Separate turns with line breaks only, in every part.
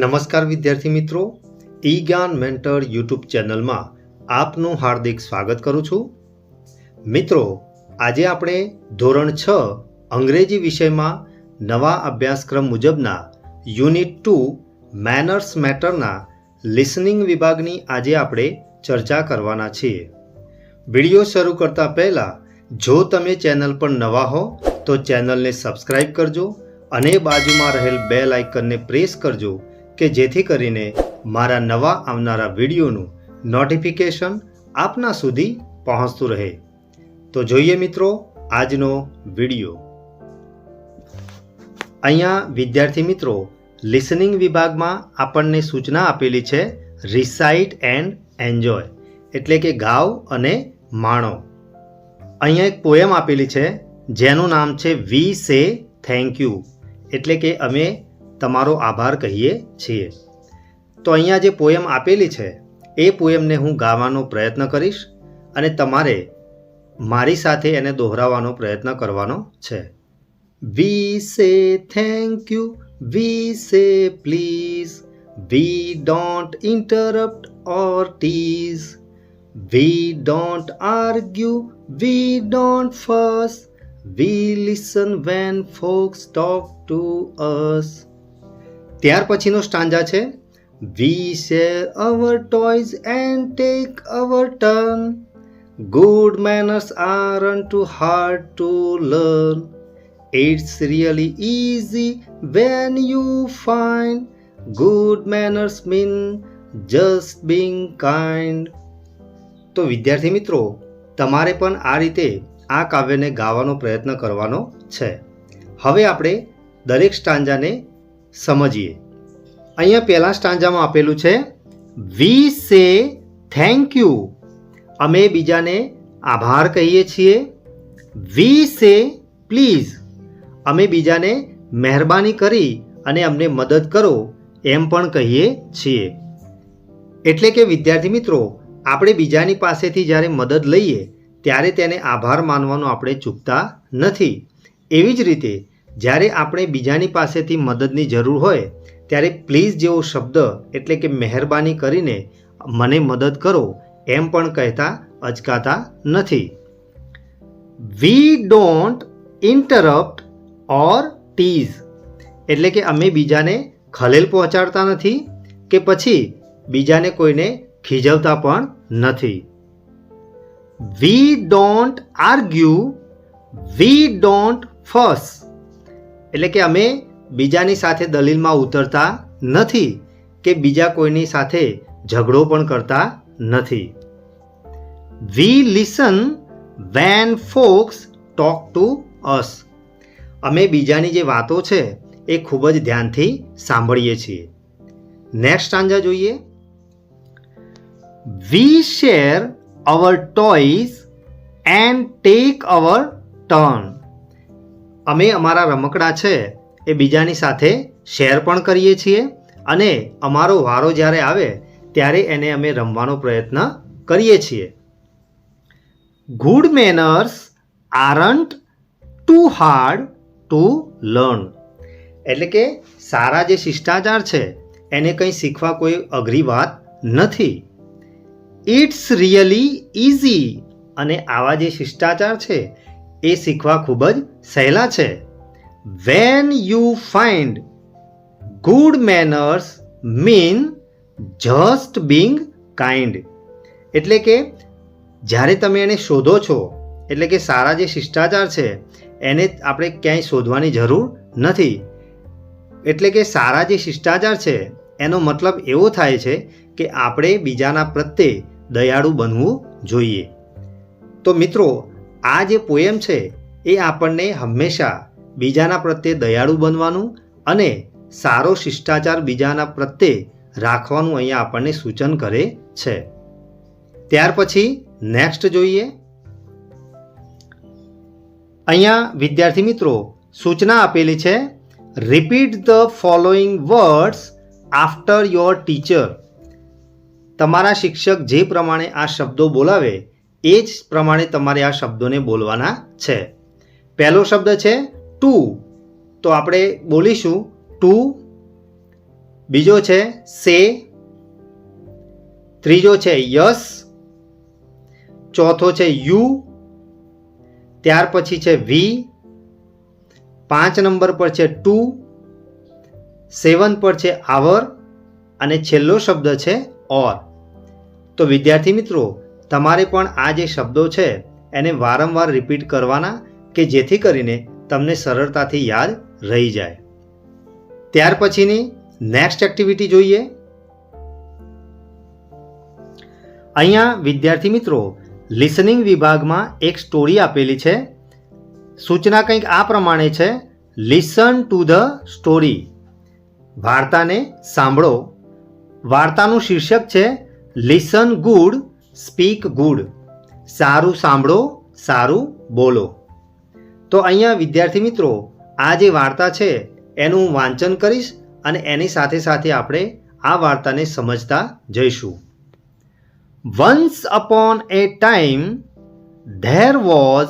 નમસ્કાર વિદ્યાર્થી મિત્રો, ઈ જ્ઞાન મેન્ટર યુટ્યુબ ચેનલમાં આપનું હાર્દિક સ્વાગત કરું છું. મિત્રો, આજે આપણે ધોરણ 6 અંગ્રેજી વિષયમાં નવા અભ્યાસક્રમ મુજબના યુનિટ 2 મેનર્સ મેટરના લિસનિંગ વિભાગની આજે આપણે ચર્ચા કરવાના છીએ. વિડીયો શરૂ કરતા પહેલાં જો તમે ચેનલ પર નવા હો તો ચેનલને સબસ્ક્રાઈબ કરજો અને બાજુમાં રહેલ બેલ આઇકનને પ્રેસ કરજો કે જેથી કરીને મારા નવા આવનારા વિડીયોનું નોટિફિકેશન આપના સુધી પહોંચતું રહે. તો જોઈએ મિત્રો આજનો વિડીયો. અહીંયા વિદ્યાર્થી મિત્રો લિસનિંગ વિભાગમાં આપણને સૂચના આપેલી છે રિસાઇટ એન્ડ એન્જોય, એટલે કે ગાઓ અને માણો. અહીંયા એક પોએમ આપેલી છે જેનું નામ છે વી સે થેન્ક યુ, એટલે કે અમે તમારો આભાર કહીએ છીએ. તો અહીંયા જે પોએમ આપેલી છે એ પોએમને હું ગાવાનો પ્રયત્ન કરીશ અને તમારે મારી સાથે એને દોહરાવવાનો પ્રયત્ન કરવાનો છે. વી સે થેન્ક યુ, વી સે please, we don't interrupt or tease, we don't argue, we don't fuss, we listen when folks talk to us. ત્યાર પછીનો સ્ટાન્જા છે we share our toys and take our turn, good manners aren't too hard to learn, it's really easy when you find, good manners mean just being kind. તો વિદ્યાર્થી મિત્રો તમારે પણ આ રીતે આ કાવ્યને ગાવાનો પ્રયત્ન કરવાનો છે. હવે આપણે દરેક સ્ટાન્જાને સમજીએ. અહીંયા પહેલા સ્ટાન્જામાં આપેલું છે વી સે થેન્ક યુ, અમે બીજાને આભાર કહીએ છીએ. વી સે પ્લીઝ, અમે બીજાને મહેરબાની કરી અને અમને મદદ કરો એમ પણ કહીએ છીએ. એટલે કે વિદ્યાર્થી મિત્રો આપણે બીજાની પાસેથી જ્યારે મદદ લઈએ ત્યારે તેને આભાર માનવાનો આપણે ચૂકતા નથી. એવી જ રીતે જ્યારે આપણે બીજાની પાસેથી મદદની જરૂર હોય ત્યારે પ્લીઝ જેવો શબ્દ એટલે કે મહેરબાની કરીને મને મદદ કરો એમ પણ કહેતા અચકાતા નથી. We don't interrupt or tease, એટલે કે અમે બીજાને ખલેલ પહોંચાડતા નથી કે પછી બીજાને કોઈને ખીજવતા પણ નથી. We don't argue, we don't fuss, એટલે કે અમે બીજાની સાથે દલીલમાં ઉતરતા નથી કે બીજા કોઈની સાથે ઝઘડો પણ કરતા નથી. We listen when folks talk to us, અમે બીજાની જે વાતો છે એ ખૂબ જ ધ્યાનથી સાંભળીએ છીએ. નેક્સ્ટ સ્ટાન્જા જોઈએ. We share our toys and take our turn, અમે અમારા રમકડા છે એ બીજાની સાથે શેર પણ કરીએ છીએ અને અમારો વારો જ્યારે આવે ત્યારે એને અમે રમવાનો પ્રયત્ન કરીએ છીએ. Good manners aren't too hard to learn, એટલે કે સારા જે શિષ્ટાચાર છે એને કંઈ શીખવા કોઈ અઘરી વાત નથી. ઇટ્સ રિયલી ઇઝી, અને આવા જે શિષ્ટાચાર છે એ શીખવા ખૂબ જ સહેલા છે. When you find, good manners mean just Bing kind, એટલે કે જ્યારે તમે એને શોધો છો એટલે કે સારા જે શિષ્ટાચાર છે એને આપણે ક્યાંય શોધવાની જરૂર નથી. એટલે કે સારા જે શિષ્ટાચાર છે એનો મતલબ એવો થાય છે કે આપણે બીજાના પ્રત્યે દયાળુ બનવું જોઈએ. તો મિત્રો આ જે પોએમ છે એ આપણને હંમેશા બીજાના પ્રત્યે દયાળુ બનવાનું અને સારો શિષ્ટાચાર બીજાના પ્રત્યે રાખવાનું અહીંયા આપણને સૂચન કરે છે. ત્યાર પછી નેક્સ્ટ જોઈએ. અહીંયા વિદ્યાર્થી મિત્રો સૂચના આપેલી છે repeat the following words after your teacher, તમારા શિક્ષક જે પ્રમાણે આ શબ્દો બોલાવે એ જ પ્રમાણે તમારે આ શબ્દોને બોલવાના છે. પહેલો શબ્દ છે ટુ, તો આપણે બોલીશું ટુ બીજો છે સે, ત્રીજો છે યસ, ચોથો છે યુ, ત્યાર પછી છે વી, 5 નંબર પર છે ટુ, 7 પર છે આવર અને છેલ્લો શબ્દ છે ઓર. તો વિદ્યાર્થી મિત્રો, તમારે પણ આ જે શબ્દો છે એને વારંવાર રિપીટ કરવાના કે જેથી કરીને તમને સરળતાથી યાદ રહી જાય. ત્યાર પછીની નેક્સ્ટ એક્ટિવિટી જોઈએ. અહીંયા વિદ્યાર્થી મિત્રો લિસનિંગ વિભાગમાં એક સ્ટોરી આપેલી છે. સૂચના કંઈક આ પ્રમાણે છે: લિસન ટુ ધ સ્ટોરી. વાર્તાને સાંભળો. વાર્તાનું શીર્ષક છે લિસન ગુડ સ્પીક ગુડ. સારું સાંભળો, સારું બોલો. તો અહીંયા વિદ્યાર્થી મિત્રો આ જે વાર્તા છે એનું હું વાંચન કરીશ અને એની સાથે સાથે આપણે આ વાર્તાને સમજતા જઈશું. Once upon a time there was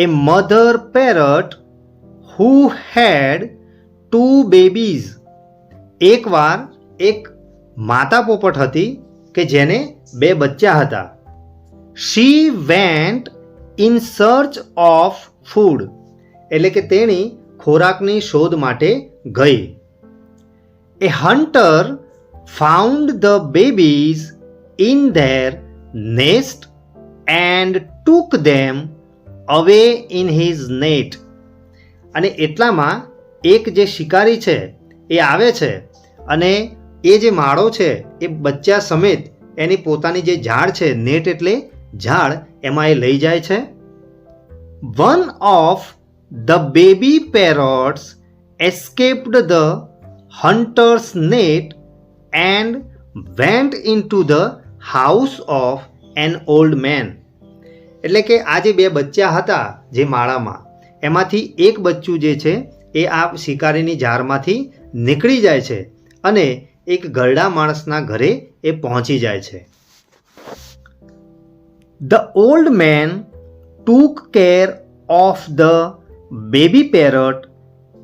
a mother parrot who had 2 babies. એકવાર એક માતા પોપટ હતી કે જેને 2 બચ્ચા હતા. She went in search of food. એટલે કે તેણી ખોરાકની શોધ માટે ગઈ. A hunter found the babies in their nest and took them away in his net. અને એટલામાં એક જે શિકારી છે એ આવે છે અને એ જે માળો છે એ બચ્ચા સમેત એની પોતાની જે ઝાડ છે, નેટ એટલે ઝાડ, એમાં એ લઈ જાય છે. One of the baby parrots escaped the hunter's net and went into the house of an old man. એટલે કે આ જે 2 બચ્ચા હતા જે માળામાં, એમાંથી એક બચ્ચું જે છે એ આ શિકારીની જાળમાંથી નીકળી જાય છે અને એક ઘરડા માણસના ઘરે એ પહોંચી જાય છે. The old man took care of the baby parrot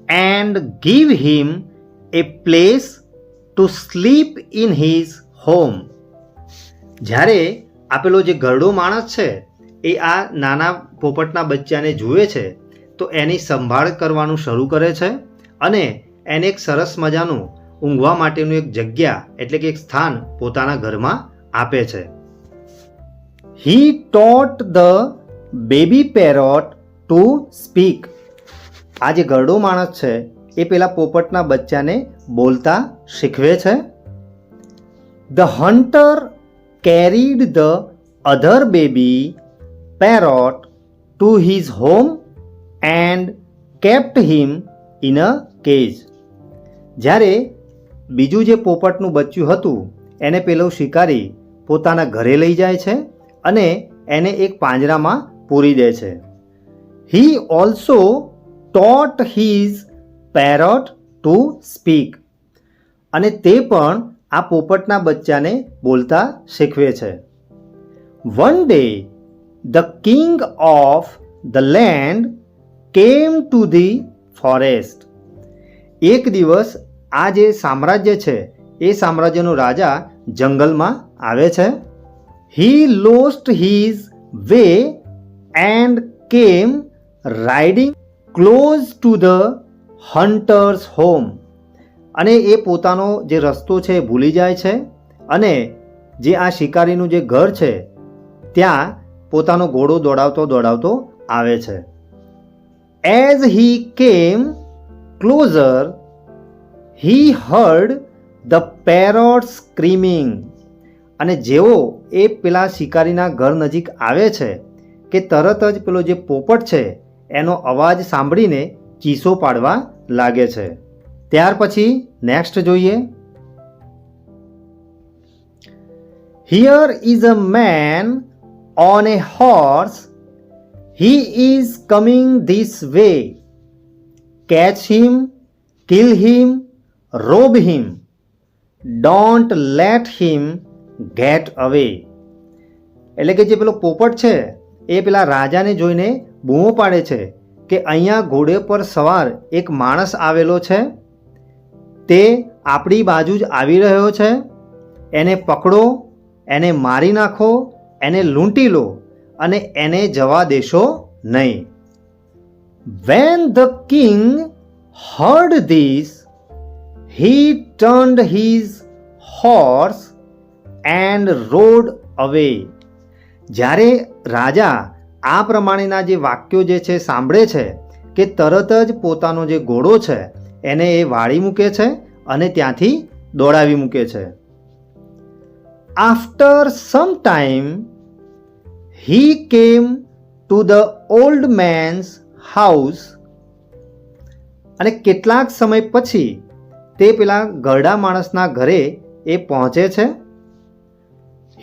and gave him a place to sleep in his home. જ્યારે આપેલો જે ઘરડો માણસ છે એ આ નાના પોપટના બચ્ચાને જુએ છે તો એની સંભાળ કરવાનું શરૂ કરે છે અને એને એક સરસ મજાનું ઊંઘવા માટેનું એક જગ્યા એટલે કે એક સ્થાન પોતાના ઘરમાં આપે છે. He taught the baby parrot to speak. આ જે ઘરડો માણસ છે એ પેલા પોપટના બચ્ચાને બોલતા શીખવે છે. The hunter carried the other baby parrot to his home and kept him in a cage. જ્યારે બીજું જે પોપટનું બચ્ચું હતું એને પેલો શિકારી પોતાના ઘરે લઈ જાય છે અને એને એક પાંજરામાં પૂરી દે છે. He also taught his parrot to speak. અને તે પણ આ પોપટના બચ્ચાને બોલતા શીખવે છે. One day the king of the land came to the forest. એક દિવસ આ જે સામ્રાજ્ય છે એ સામ્રાજ્યનો રાજા જંગલમાં આવે છે. He lost his way and came riding close to the hunter's home. અને એ પોતાનો જે રસ્તો છે એ ભૂલી જાય છે અને જે આ શિકારીનું જે ઘર છે ત્યાં પોતાનો ઘોડો દોડાવતો દોડાવતો આવે છે. As he came closer, he heard the parrot screaming. અને જેવો એ પેલા શિકારીના ઘર નજીક આવે છે કે તરત જ પેલો જે પોપટ છે એનો અવાજ સાંભળીને ચીસો પાડવા લાગે છે. ત્યાર પછી નેક્સ્ટ જોઈએ. Here is a man on a horse. He is coming this way. Catch him, kill him, rob him. Don't let him get away. એટલે કે જે પેલો પોપટ છે એ પેલા રાજાને જોઈને બૂમો પાડે છે કે અહીંયા ઘોડે પર સવાર એક માણસ આવેલો છે, તે આપણી બાજુ જ આવી રહ્યો છે, એને પકડો, એને મારી નાખો, એને લૂંટી લો અને એને જવા દેશો નહીં. When the king heard this, he turned his horse and rode away. જ્યારે રાજા આ પ્રમાણેના જે વાક્યો જે છે સાંભળે છે કે તરત જ પોતાનો જે ઘોડો છે એને એ વાળી મૂકે છે અને ત્યાંથી દોડાવી મૂકે છે. After some time, he came to the old man's house. અને કેટલાક સમય પછી તે પેલા ઘરડા માણસના ઘરે એ પહોંચે છે.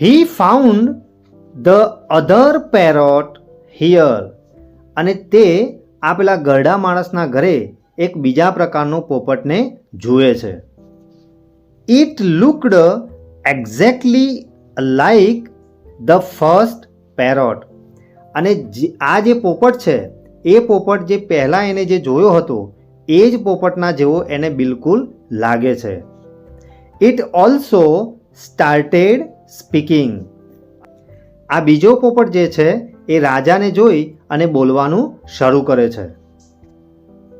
He found the other parrot here. અને તે આ પેલા ઘરડા માણસના ઘરે એક બીજા પ્રકારનો પોપટને જુએ છે. It looked exactly like the first parrot. અને આ જે પોપટ છે એ પોપટ જે પહેલાં એને જે જોયો હતો એ જ પોપટના જેવો એને બિલકુલ લાગે છે. It also started speaking. આ બીજો પોપટ જે છે એ રાજાને જોઈ અને બોલવાનું શરૂ કરે છે.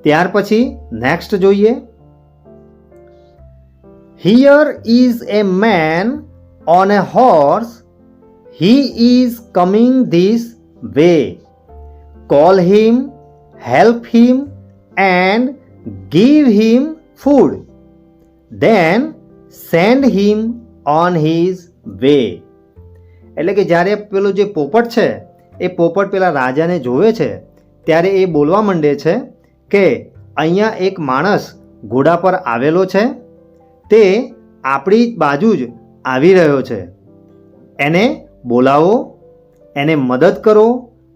ત્યાર પછી નેક્સ્ટ જોઈએ. Here is a man on a horse. He is coming this way. Call him, help him, and give him food. Then send him on his way. એટલે કે જ્યારે પેલો જે પોપટ છે એ પોપટ પેલા રાજાને જોવે છે ત્યારે એ બોલવા માંડે છે કે અહીંયા એક માણસ ઘોડા પર આવેલો છે, તે આપણી બાજુ જ આવી રહ્યો છે, એને બોલાવો, એને મદદ કરો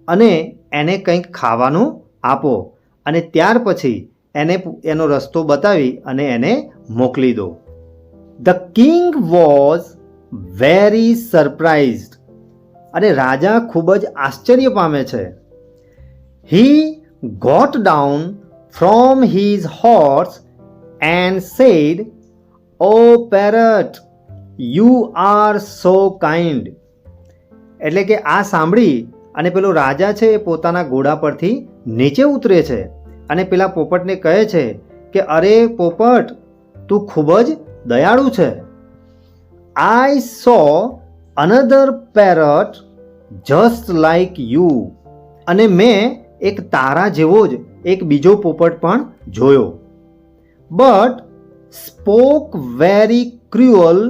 અને એને કંઈક ખાવાનું આપો અને ત્યાર પછી એનો રસ્તો બતાવી અને એને મોકલી દો. The king was very surprised. અને રાજા ખૂબ જ આશ્ચર્ય પામે છે. He got down from his horse and said, O parrot, you are so kind. એટલે કે આ સાંભળી અને પેલો રાજા છે એ પોતાના ઘોડા પરથી નીચે ઉતરે છે અને પેલા પોપટને કહે છે કે અરે પોપટ, તું ખૂબ જ દયાળુ છે. I saw another parrot just like you. અને મેં એક તારા જેવો જ એક બીજો પોપટ પણ જોયો. But spoke very cruel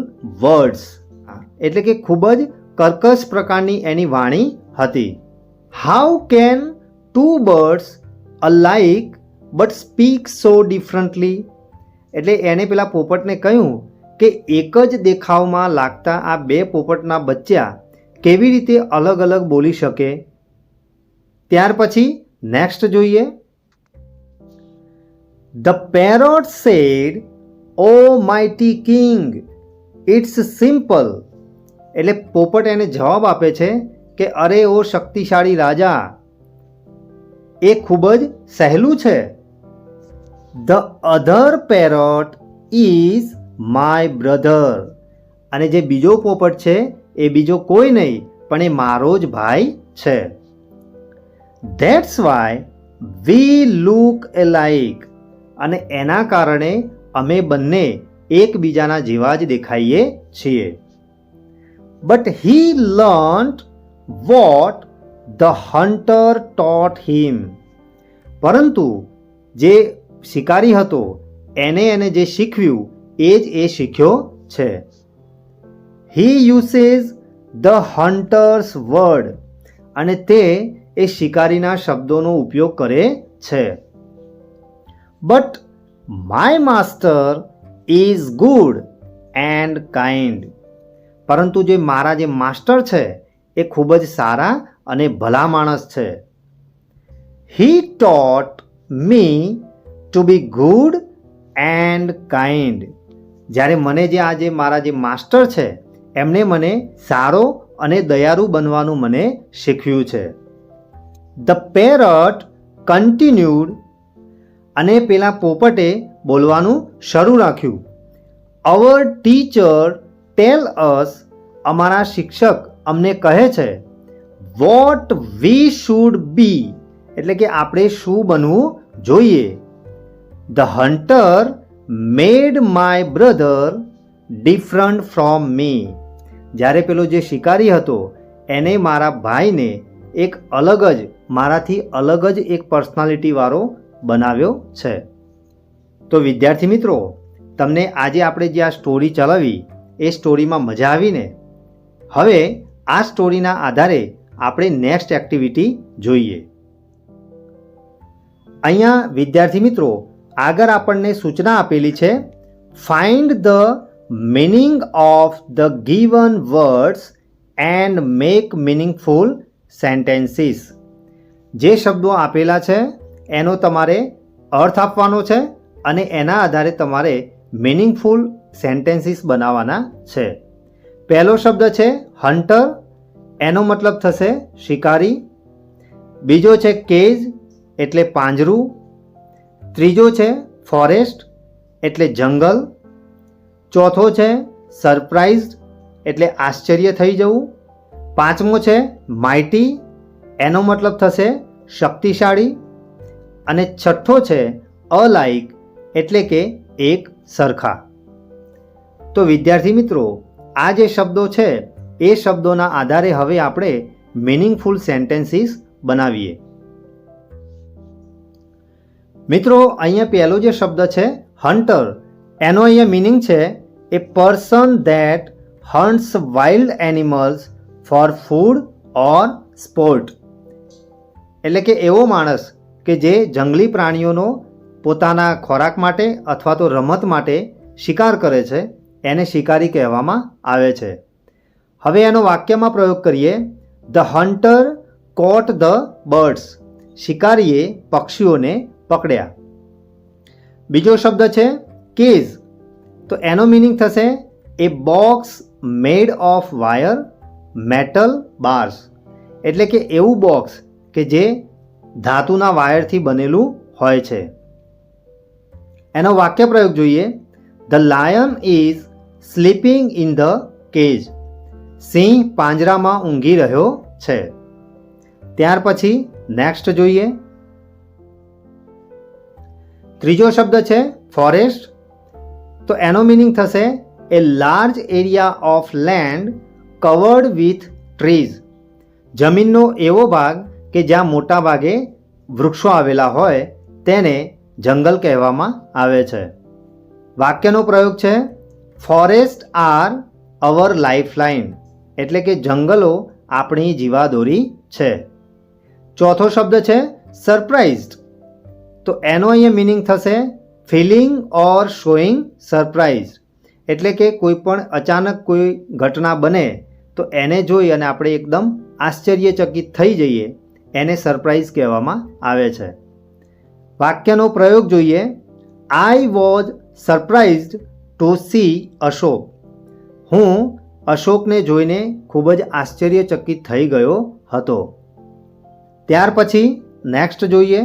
words. એટલે કે ખૂબ જ કર્કશ પ્રકારની એની વાણી હતી. How can two birds alike but speak so differently. એટલે એને પેલા પોપટને કહ્યું કે એક જ દેખાવમાં લાગતા આ બે પોપટના બચ્ચા કેવી રીતે અલગ અલગ બોલી શકે. ત્યાર પછી નેક્સ્ટ જોઈએ. The parrot said, O mighty king, it's simple. એટલે પોપટ એને જવાબ આપે છે કે અરે ઓ શક્તિશાળી રાજા, એ ખૂબ જ સહેલું છે. The other parrot is my brother. અને જે બીજો પોપટ છે એ બીજો કોઈ નહીં પણ એ મારો જ ભાઈ છે. That's why we look alike. અને એના કારણે અમે બંને એકબીજાના જેવા જ દેખાઈએ છીએ. But he learnt what the hunter taught him. પરંતુ જે શિકારી હતો એને જે શીખવ્યું એ જ એ શીખ્યો છે. He uses the hunter's word. અને તે એ શિકારીના શબ્દોનો ઉપયોગ કરે છે. But my master is good and kind. પરંતુ જે મારા જે માસ્ટર છે એ ખૂબ જ સારા અને ભલા માણસ છે. He taught me to be good and kind. જ્યારે મને જે આ જે મારા જે માસ્ટર છે એમણે મને સારો અને દયાળુ બનવાનું મને શીખવ્યું છે. The parrot continued. અને પેલા પોપટે બોલવાનું શરૂ રાખ્યું. અવર ટીચર ટેલ અસ, અમારા શિક્ષક અમને કહે છે, વોટ વી શુડ બી, એટલે કે આપણે શું બનવું જોઈએ. The hunter made my brother different from મી, જ્યારે પેલો જે શિકારી હતો એને મારા ભાઈને એક અલગ જ, મારાથી અલગ જ એક પર્સનાલિટી વાળો બનાવ્યો છે. તો વિદ્યાર્થી મિત્રો, તમને આજે આપણે જે આ સ્ટોરી ચલાવી એ સ્ટોરીમાં મજા આવીને? હવે આ સ્ટોરીના આધારે આપણે નેક્સ્ટ એક્ટિવિટી જોઈએ. અહીંયા વિદ્યાર્થી મિત્રો આગળ આપણને સૂચના આપેલી છે, find the meaning of the given words and make meaningful sentences. જે શબ્દો આપેલા છે એનો તમારે અર્થ આપવાનો છે અને એના આધારે તમારે meaningful sentences બનાવવાના છે. પહેલો શબ્દ છે હન્ટર, એનો મતલબ થશે શિકારી. બીજો છે કેજ એટલે પાંજરું. ત્રીજો છે ફોરેસ્ટ એટલે જંગલ. ચોથો છે સરપ્રાઇઝડ એટલે આશ્ચર્ય થઈ જવું. પાંચમો છે માઇટી, એનો મતલબ થશે શક્તિશાળી. અને છઠ્ઠો છે અલાઇક એટલે કે એક સરખા. તો વિદ્યાર્થી મિત્રો, આ જે શબ્દો છે એ શબ્દોના આધારે હવે આપણે મિનિંગફુલ સેન્ટેન્સીસ બનાવીએ. મિત્રો અહીંયા પહેલો જે શબ્દ છે હન્ટર, એનો અહીંયા મિનિંગ છે a person that hunts wild animals for food or sport, એટલે કે એવો માણસ કે જે જંગલી પ્રાણીઓનો પોતાના ખોરાક માટે અથવા તો રમત માટે શિકાર કરે છે એને શિકારી કહેવામાં આવે છે. હવે એનો વાક્યમાં પ્રયોગ કરીએ. The hunter caught the birds, શિકારીએ પક્ષીઓને પકડ્યા. બીજો શબ્દ છે કેજ, તો એનો મિનિંગ થશે a box made of wire metal bars, એટલે કે એવું બોક્સ કે જે ધાતુના વાયરથી બનેલું હોય છે. એનો વાક્ય પ્રયોગ જોઈએ. The lion is sleeping in the cage, સિંહ પાંજરામાં ઊંઘી રહ્યો છે. ત્યાર પછી નેક્સ્ટ જોઈએ. ત્રીજો શબ્દ છે ફોરેસ્ટ, તો એનો મિનિંગ થશે a large area of land covered with trees, જમીનનો એવો ભાગ કે જ્યાં મોટા ભાગે વૃક્ષો આવેલા હોય તેને જંગલ કહેવામાં આવે છે. વાક્યનો પ્રયોગ છે ફોરેસ્ટ આર અવર લાઇફલાઇન, એટલે કે જંગલો આપણી જીવાદોરી છે. ચોથો શબ્દ છે સરપ્રાઇઝડ, તો એનો અહીંયા મિનિંગ થશે ફિલિંગ ઓર શોઈંગ સરપ્રાઇઝ, એટલે કે કોઈ પણ અચાનક કોઈ ઘટના બને તો એને જોઈ અને આપણે એકદમ આશ્ચર્યચકિત થઈ જઈએ એને સરપ્રાઇઝ કહેવામાં આવે છે. વાક્યનો પ્રયોગ જોઈએ. I was surprised to see Ashok, હું અશોકને જોઈને ખૂબ જ આશ્ચર્યચકિત થઈ ગયો હતો. ત્યાર પછી નેક્સ્ટ જોઈએ.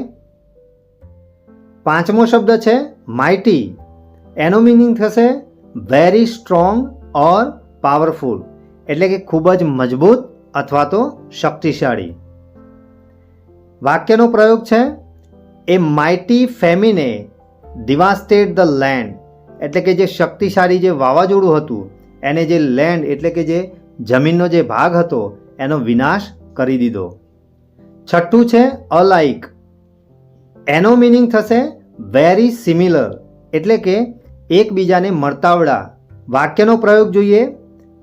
પાંચમો શબ્દ છે માઇટી, એનો મિનિંગ થશે વેરી સ્ટ્રોંગ ઓર પાવરફુલ, એટલે કે ખૂબ જ મજબૂત અથવા તો શક્તિશાળી. વાક્યનો પ્રયોગ છે એ માઇટી ફેમિને ડિવાસ્ટેડ ધ લેન્ડ, એટલે કે જે શક્તિશાળી જે વાવાઝોડું હતું એને જે લેન્ડ એટલે કે જે જમીનનો જે ભાગ હતો એનો વિનાશ કરી દીધો. છઠ્ઠું છે અલાઇક, એનો મિનિંગ થશે વેરી સિમિલર, એટલે કે એકબીજાને મળતાવડા. વાક્યનો પ્રયોગ જોઈએ.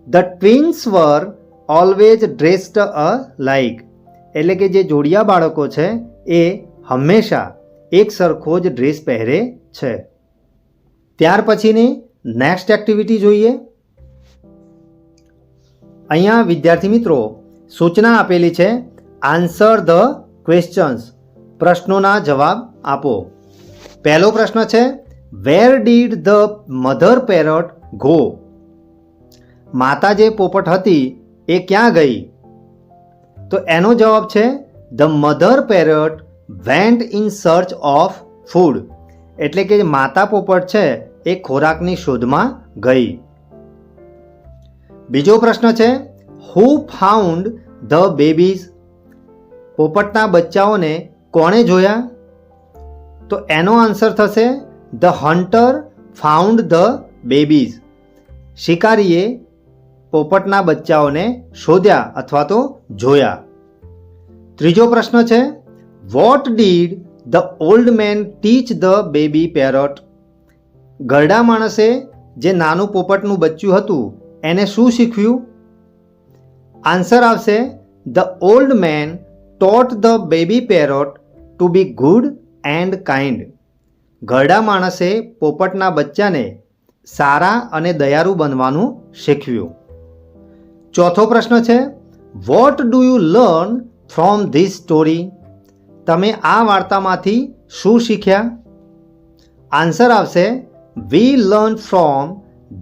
The twins were always dressed alike, એટલે કે જે જોડિયા બાળકો છે એ હંમેશા એક સરખો જ ડ્રેસ પહેરે છે. ત્યાર પછીની નેક્સ્ટ એક્ટિવિટી જોઈએ. અહીંયા વિદ્યાર્થી મિત્રો સૂચના આપેલી છે આન્સર ધ ક્વેશ્ચન્સ, પ્રશ્નોના જવાબ આપો. પહેલો પ્રશ્ન છે where did the mother parrot go, માતા જે પોપટ હતી એ ક્યાં ગઈ? તો એનો જવાબ છે the mother parrot vent in search of food, એટલે કે માતા પોપટ છે એ ખોરાકની શોધમાં ગઈ. બીજો પ્રશ્ન છે, હુ ફાઉન્ડ ધ બેબીઝ? પોપટના બચ્ચાઓને કોણે જોયા? તો એનો આન્સર થશે the hunter found the babies. શિકારીએ પોપટના બચ્ચાઓને શોધ્યા અથવા તો જોયા. ત્રીજો પ્રશ્ન છે, what did the old man teach the baby parrot? ગરડા માણસે જે નાનું પોપટનું બચ્ચું હતું એને શું શીખવ્યું? આન્સર આવશે the old man taught the baby parrot to be good and kind. ગરડા માણસે પોપટના બચ્ચાને સારા અને દયાળુ બનવાનું શીખવ્યું. ચોથો પ્રશ્ન છે, what do you learn from this story? તમે આ વાર્તામાંથી શું શીખ્યા? આન્સર આવશે we learn from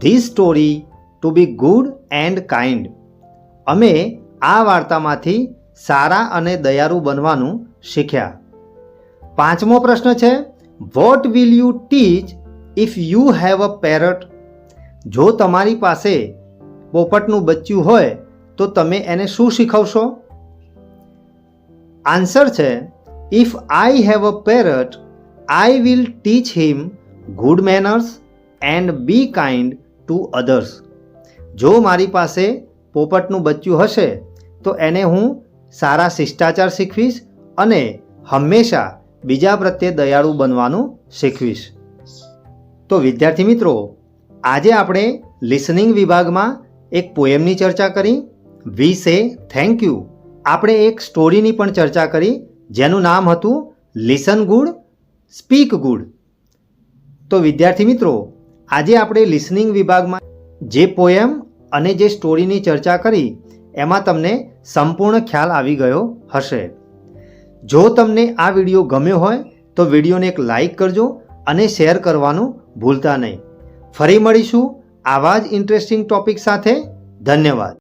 this story to be good and kind. અમે આ વાર્તામાંથી સારા અને દયાળુ બનવાનું શીખ્યા. પાંચમો પ્રશ્ન છે, what will you teach if you have a parrot? જો તમારી પાસે પોપટનું બચ્ચું હોય તો તમે એને શું શીખવશો? આન્સર છે if I have a parrot I will teach him good manners and be kind to others. જો મારી પાસે પોપટનું બચ્ચું હશે તો એને હું સારા શિષ્ટાચાર શીખવીશ અને હંમેશા બીજા પ્રત્યે દયાળુ બનવાનું શીખવીશ. તો વિદ્યાર્થી મિત્રો, આજે આપણે લિસનિંગ વિભાગમાં એક પોએમની ચર્ચા કરી, વી સે થેન્ક યુ. આપણે એક સ્ટોરીની પણ ચર્ચા કરી જેનું નામ હતું લિસન ગુડ સ્પીક ગુડ. તો વિદ્યાર્થી મિત્રો, આજે આપણે લિસનિંગ વિભાગમાં જે પોએમ અને જે સ્ટોરીની ચર્ચા કરી એમાં તમને સંપૂર્ણ ખ્યાલ આવી ગયો હશે. જો તમને આ વિડીયો ગમ્યો હોય તો વિડીયોને એક લાઈક કરજો અને શેર કરવાનું ભૂલતા નહીં. ફરી મળીશું આવા જ ઇન્ટરેસ્ટિંગ ટોપિક સાથે. ધન્યવાદ.